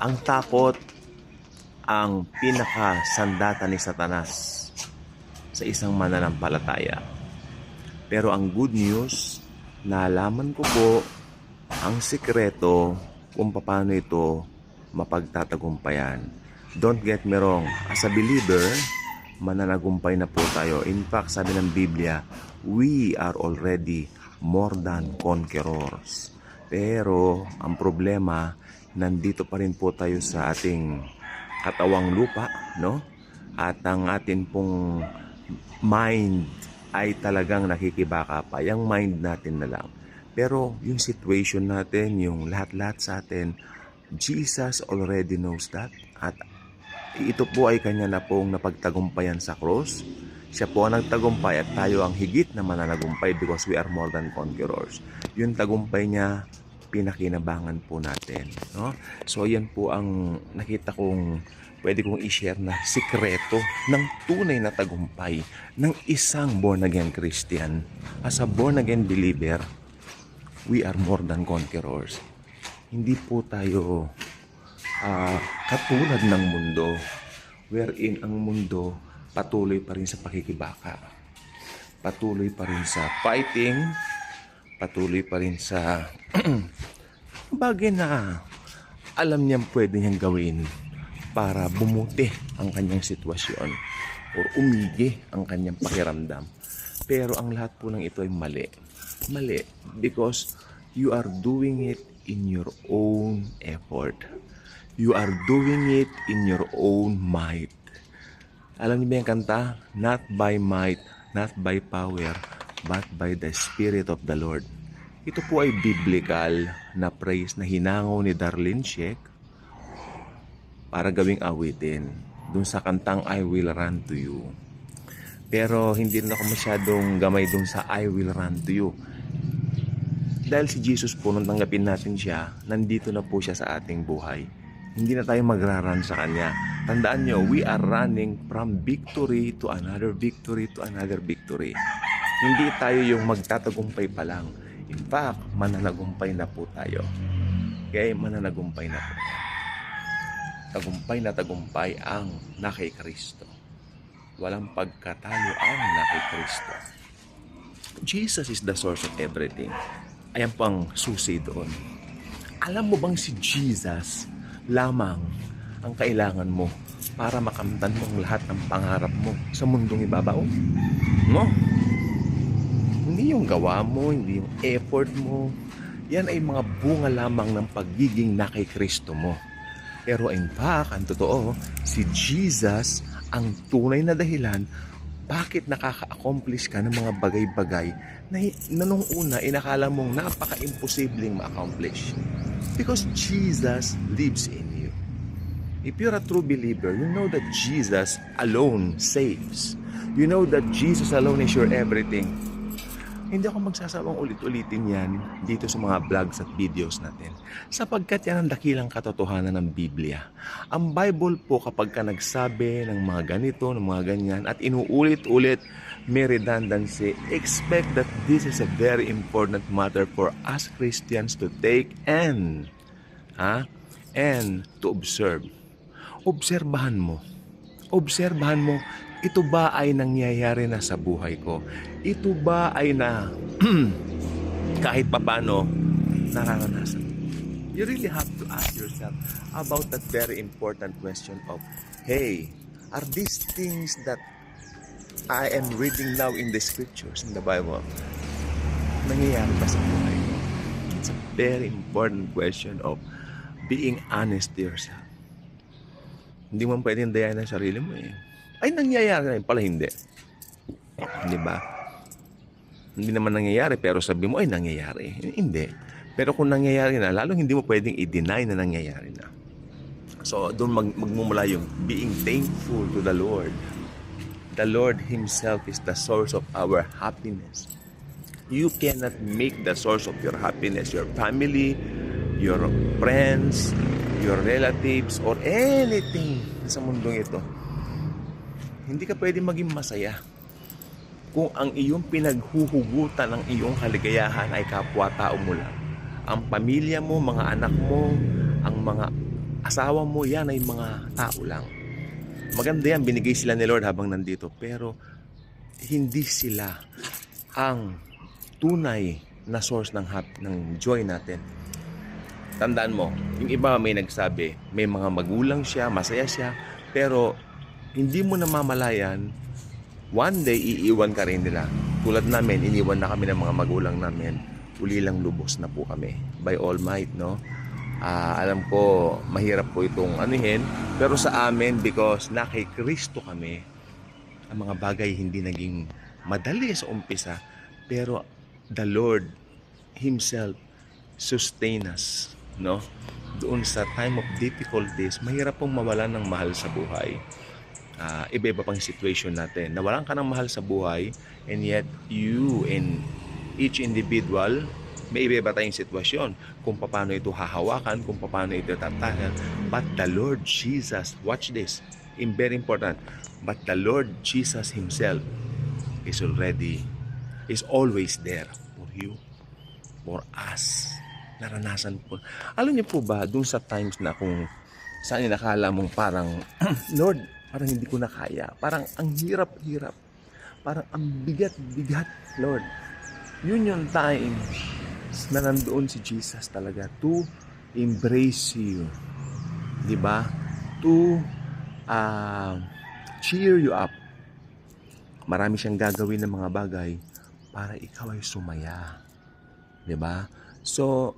Ang takot ang pinakasandata ni Satanas sa isang mananampalataya. Pero ang good news, nalaman ko po ang sikreto kung paano ito mapagtatagumpayan. Don't get me wrong, as a believer, mananagumpay na po tayo. In fact, sabi ng Biblia, we are already more than conquerors. Pero ang problema, nandito pa rin po tayo sa ating katawang lupa, no? At ang atin pong mind ay talagang nakikibaka pa. Yung mind natin na lang. Pero yung situation natin, yung lahat-lahat sa atin, Jesus already knows that. At ito po ay kanya na pong napagtagumpayan sa cross. Siya po ang nagtagumpay at tayo ang higit na mananagumpay because we are more than conquerors. Yung tagumpay niya, pinakinabangan po natin. No? So, yan po ang nakita kong pwede kong i-share na sikreto ng tunay na tagumpay ng isang born-again Christian. As a born-again believer, we are more than conquerors. Hindi po tayo katulad ng mundo wherein ang mundo patuloy pa rin sa pakikibaka. Patuloy pa rin sa fighting, patuloy pa rin sa bagay na alam niyang pwede niyang gawin para bumuti ang kanyang sitwasyon or umigi ang kanyang pakiramdam. Pero ang lahat po ng ito ay mali. Mali because you are doing it in your own effort. You are doing it in your own might. Alam niyo ba yung kanta? Not by might, not by power, but by the Spirit of the Lord. Ito po ay biblical na praise na hinango ni Darlene Sheik para gawing awitin dun sa kantang I Will Run to You. Pero hindi rin ako masyadong gamay dun sa I Will Run to You. Dahil si Jesus po, nung tanggapin natin siya, nandito na po siya sa ating buhay. Hindi na tayo magraran sa Kanya. Tandaan nyo, we are running from victory to another victory to another victory. Hindi tayo yung magtatagumpay pa lang. In fact, mananagumpay na po tayo. Okay, mananagumpay na po. Tagumpay ang na kay Kristo. Walang pagkatalo ang na kay Kristo. Jesus is the source of everything. Ayan pang susi doon. Alam mo bang si Jesus lamang ang kailangan mo para makamtan mo ang lahat ng pangarap mo sa mundong ibabaw? No? Hindi yung gawa mo, hindi yung effort mo. Yan ay mga bunga lamang ng pagiging na kay Kristo mo. Pero in fact, ang totoo, si Jesus ang tunay na dahilan bakit nakaka-accomplish ka ng mga bagay-bagay na nung una inakala mong napaka-imposibleng ma-accomplish. Because Jesus lives in you. If you're a true believer, you know that Jesus alone saves. You know that Jesus alone is your everything. Hindi ako magsasawang ulit-ulitin yan dito sa mga vlogs at videos natin. Sapagkat yan ang dakilang katotohanan ng Biblia. Ang Bible po kapag ka nagsabi ng mga ganito, ng mga ganyan, at inuulit-ulit, may redundancy, expect that this is a very important matter for us Christians to take and to observe. Obserbahan mo. Obserbahan mo, ito ba ay nangyayari na sa buhay ko? Ito ba ay na kahit papano nararanasan? You really have to ask yourself about that very important question of, hey, are these things that I am reading now in the scriptures, in the Bible, nangyayari ba sa buhay ko? It's a very important question of being honest to yourself. Hindi mo pwedeng dayan ng sarili mo eh. Ay, nangyayari na yun. Pala hindi. Di ba? Hindi naman nangyayari, pero sabi mo, ay, nangyayari. Hindi. Pero kung nangyayari na, lalong hindi mo pwedeng i-deny na nangyayari na. So, doon magmumula yung being thankful to the Lord. The Lord Himself is the source of our happiness. You cannot make the source of your happiness your family, your friends, your relatives, or anything sa mundong ito. Hindi ka pwede maging masaya kung ang iyong pinaghuhugutan ng iyong kaligayahan ay kapwa-tao mo lang. Ang pamilya mo, mga anak mo, ang mga asawa mo, yan ay mga tao lang. Maganda yan, binigay sila ni Lord habang nandito, pero hindi sila ang tunay na source ng joy natin. Tandaan mo, yung iba may nagsabi, may mga magulang siya, masaya siya, pero hindi mo namamalayan, one day iiwan ka rin nila. Tulad namin, iniwan na kami ng mga magulang namin, uli lang lubos na po kami. By all might, no? Alam ko, mahirap po itong anuhin, pero sa amin, because na kay Kristo kami, ang mga bagay hindi naging madali sa umpisa, pero the Lord Himself sustain us, no? Doon sa time of difficulties, mahirap pong mawalan ng mahal sa buhay. Iba-iba pang situation natin. Nawalan ka ng mahal sa buhay, and yet you and each individual, may iba-iba tayong sitwasyon kung paano ito hahawakan, kung paano ito tatahan. But the Lord Jesus, watch this, very important, but the Lord Jesus Himself is always there for you, for us. Naranasan po. Alam niyo po ba, dun sa times na kung saan nakala mong parang, Lord, parang hindi ko na kaya. Parang ang hirap-hirap. Parang ang bigat-bigat, Lord. Yun yung time na nandoon si Jesus talaga to embrace you. Diba? To cheer you up. Marami siyang gagawin ng mga bagay para ikaw ay sumaya. Diba? So,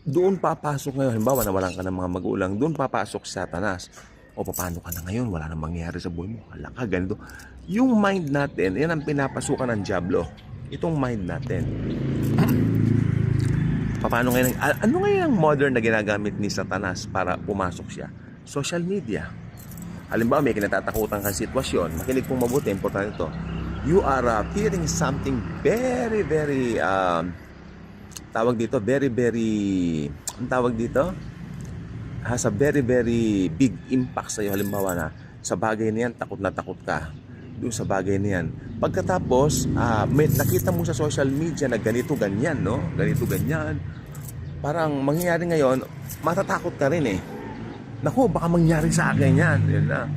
doon papasok ngayon, halimbawa nawalan ka ng mga magulang, doon papasok si Satanas. O paano ka na ngayon? Wala nang mangyayari sa buhay mo. Hala ka, ganito. Yung mind natin, yan ang pinapasukan ng Diablo. Itong mind natin. Paano ngayon? Ano ngayon ang modern na ginagamit ni Satanas para pumasok siya? Social media. Halimbawa, may kinatatakutan kang sitwasyon. Makinig pong mabuti, importante ito. You are feeling something very, very, has a very, very big impact sa iyo. Halimbawa na, sa bagay na yan, takot na takot ka. Doon sa bagay na yan. Pagkatapos, may nakita mo sa social media na ganito, ganyan, no? Ganito, ganyan. Parang mangyayari ngayon, matatakot ka rin eh. Naku, baka mangyari sa akin yan. Yun na.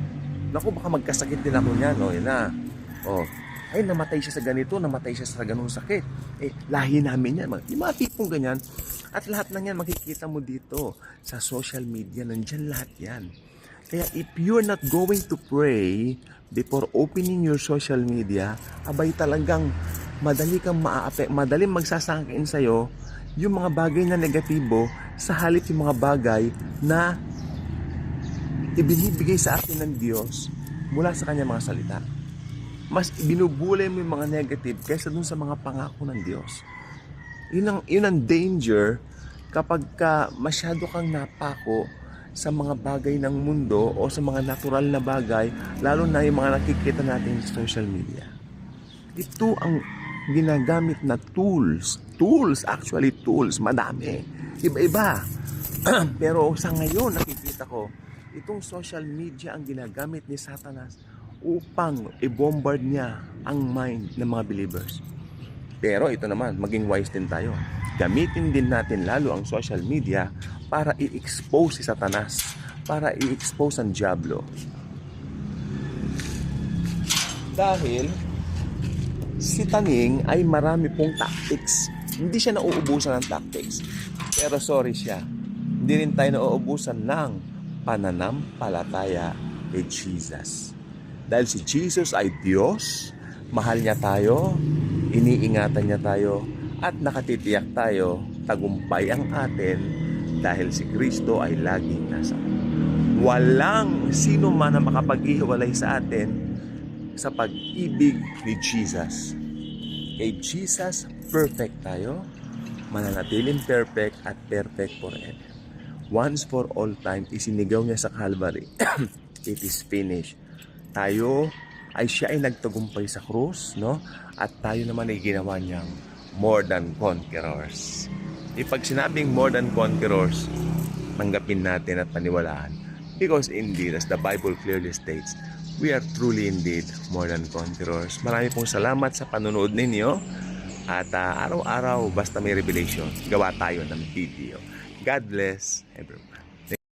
Naku, baka magkasakit din ako yan. O, yun na. O, ay, namatay siya sa ganito, namatay siya sa ganung sakit. Eh, lahi namin yan. Yung mga tipong ganyan. At lahat na yan, makikita mo dito sa social media. Nandyan lahat yan. Kaya if you're not going to pray before opening your social media, abay talagang madaling magsasangkin sa'yo yung mga bagay na negatibo sa halip yung mga bagay na ibinibigay sa atin ng Diyos mula sa kanyang mga salita. Mas binubulay mo yung mga negative kaysa dun sa mga pangako ng Diyos. Yun ang danger kapag masyado kang napako sa mga bagay ng mundo o sa mga natural na bagay, lalo na yung mga nakikita natin sa social media. Ito ang ginagamit na tools, madami, iba-iba. Pero sa ngayon, nakikita ko, itong social media ang ginagamit ni Satanas upang i-bombard niya ang mind ng mga believers. Pero ito naman, maging wise din tayo. Gamitin din natin lalo ang social media para i-expose si Satanas, para i-expose ang Diablo. Dahil si Taning ay marami pong tactics. Hindi siya nauubusan ng tactics. Pero sorry siya, hindi rin tayo nauubusan ng pananampalataya kay Jesus. Dahil si Jesus ay Diyos, mahal niya tayo, iniingatan niya tayo, at nakatitiyak tayo, tagumpay ang atin dahil si Kristo ay laging nasa atin. Walang sino man na makapag-ihiwalay sa atin sa pag-ibig ni Jesus. Kay Jesus, perfect tayo, mananatiling perfect at perfect forever. Once for all time, isinigaw niya sa Calvary. It is finished. Siya ay nagtagumpay sa krus, no? At tayo naman ay ginawa niyang more than conquerors. Pag sinabing more than conquerors, tanggapin natin at paniwalaan. Because indeed, as the Bible clearly states, we are truly indeed more than conquerors. Marami pong salamat sa panonood ninyo. At araw-araw, basta may revelation, gawa tayo ng video. God bless everyone.